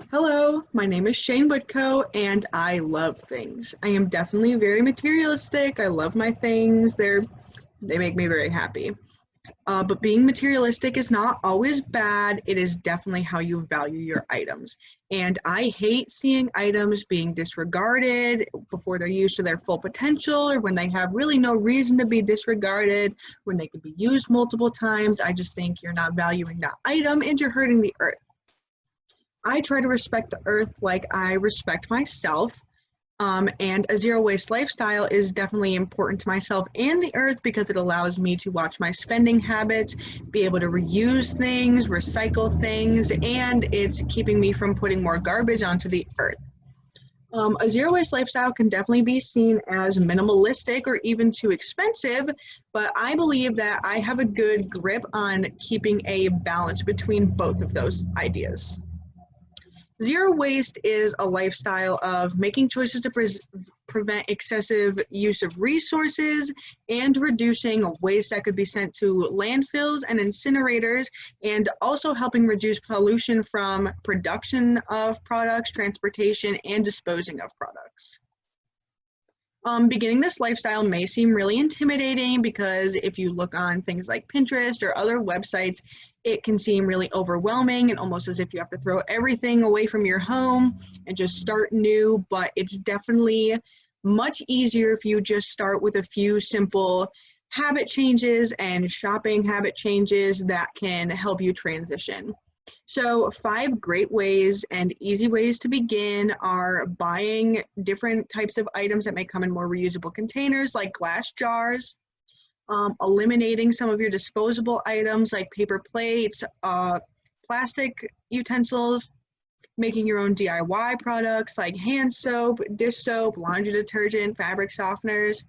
Hello, my name is Shayne Witko, and I love things. I am definitely very materialistic. I love my things. They make me very happy. But being materialistic is not always bad. It is definitely how you value your items. And I hate seeing items being disregarded before they're used to their full potential, or when they have really no reason to be disregarded, when they could be used multiple times. I just think you're not valuing that item and you're hurting the earth. I try to respect the earth like I respect myself. And a zero waste lifestyle is definitely important to myself and the earth because it allows me to watch my spending habits, be able to reuse things, recycle things, and it's keeping me from putting more garbage onto the earth. A zero waste lifestyle can definitely be seen as minimalistic or even too expensive, but I believe that I have a good grip on keeping a balance between both of those ideas. Zero waste is a lifestyle of making choices to prevent excessive use of resources and reducing waste that could be sent to landfills and incinerators, and also helping reduce pollution from production of products, transportation, and disposing of products. Beginning this lifestyle may seem really intimidating because if you look on things like Pinterest or other websites, it can seem really overwhelming and almost as if you have to throw everything away from your home and just start new. But it's definitely much easier if you just start with a few simple habit changes and shopping habit changes that can help you transition. So 5 great ways and easy ways to begin are buying different types of items that may come in more reusable containers like glass jars, eliminating some of your disposable items like paper plates, plastic utensils, making your own DIY products like hand soap, dish soap, laundry detergent, fabric softeners,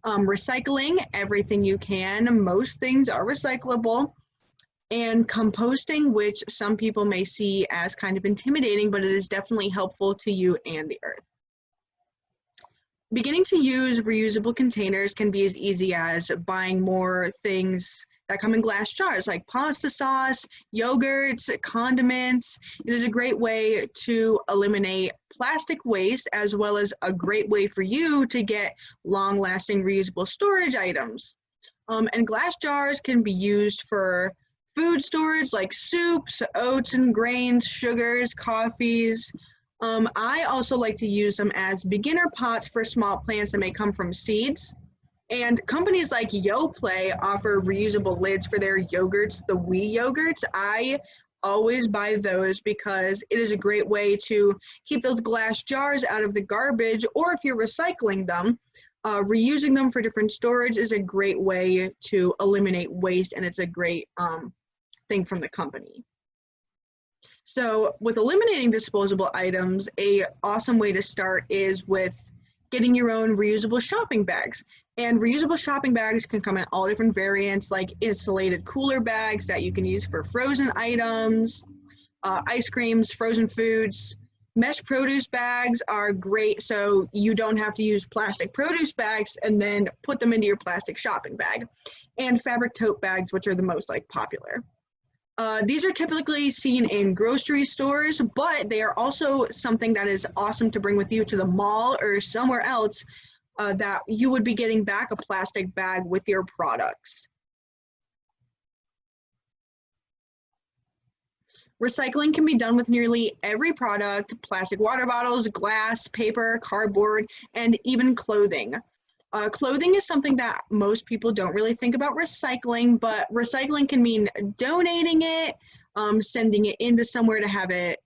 recycling everything you can. Most things are recyclable. And composting, which some people may see as kind of intimidating, but it is definitely helpful to you and the earth. Beginning to use reusable containers can be as easy as buying more things that come in glass jars like pasta sauce, yogurts, condiments. It is a great way to eliminate plastic waste, as well as a great way for you to get long-lasting reusable storage items. And glass jars can be used for food storage like soups, oats and grains, sugars, coffees. I also like to use them as beginner pots for small plants that may come from seeds. And companies like YoPlay offer reusable lids for their yogurts, the We yogurts. I always buy those because it is a great way to keep those glass jars out of the garbage, or if you're recycling them, reusing them for different storage is a great way to eliminate waste, and it's a great thing from the company. So with eliminating disposable items, a awesome way to start is with getting your own reusable shopping bags. And reusable shopping bags can come in all different variants, like insulated cooler bags that you can use for frozen items, ice creams, frozen foods. Mesh produce bags are great, so you don't have to use plastic produce bags and then put them into your plastic shopping bag. And fabric tote bags, which are the most popular. These are typically seen in grocery stores, but they are also something that is awesome to bring with you to the mall or somewhere else that you would be getting back a plastic bag with your products. Recycling can be done with nearly every product: plastic water bottles, glass, paper, cardboard, and even clothing. Clothing is something that most people don't really think about recycling, but recycling can mean donating it, sending it into somewhere to have it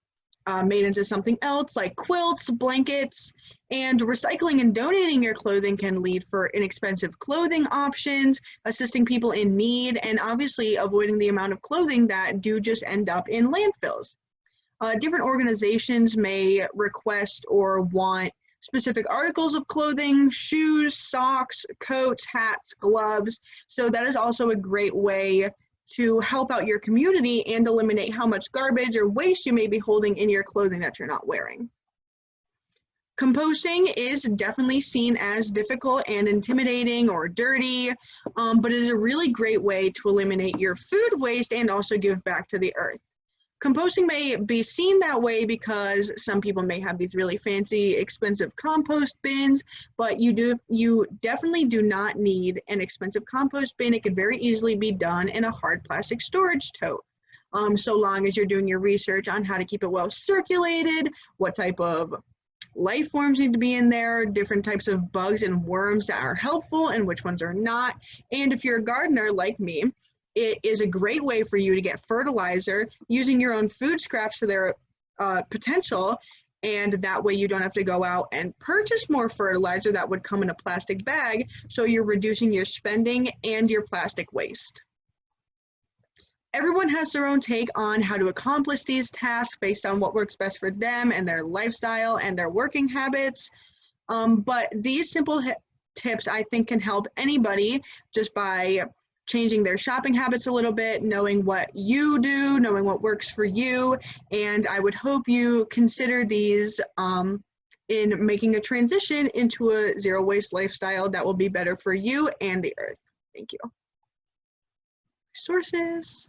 made into something else like quilts, blankets, and recycling and donating your clothing can lead for inexpensive clothing options, assisting people in need, and obviously avoiding the amount of clothing that do just end up in landfills. Different organizations may request or want specific articles of clothing, shoes, socks, coats, hats, gloves. So that is also a great way to help out your community and eliminate how much garbage or waste you may be holding in your clothing that you're not wearing. Composting is definitely seen as difficult and intimidating or dirty, but it is a really great way to eliminate your food waste and also give back to the earth. Composting may be seen that way because some people may have these really fancy, expensive compost bins, but you definitely do not need an expensive compost bin. It could very easily be done in a hard plastic storage tote. So long as you're doing your research on how to keep it well circulated, what type of life forms need to be in there, different types of bugs and worms that are helpful and which ones are not. And if you're a gardener like me, it is a great way for you to get fertilizer using your own food scraps to their potential. And that way you don't have to go out and purchase more fertilizer that would come in a plastic bag. So you're reducing your spending and your plastic waste. Everyone has their own take on how to accomplish these tasks based on what works best for them and their lifestyle and their working habits. But these simple tips I think can help anybody just by changing their shopping habits a little bit, knowing what you do, knowing what works for you. And I would hope you consider these in making a transition into a zero waste lifestyle that will be better for you and the earth. Thank you. Sources.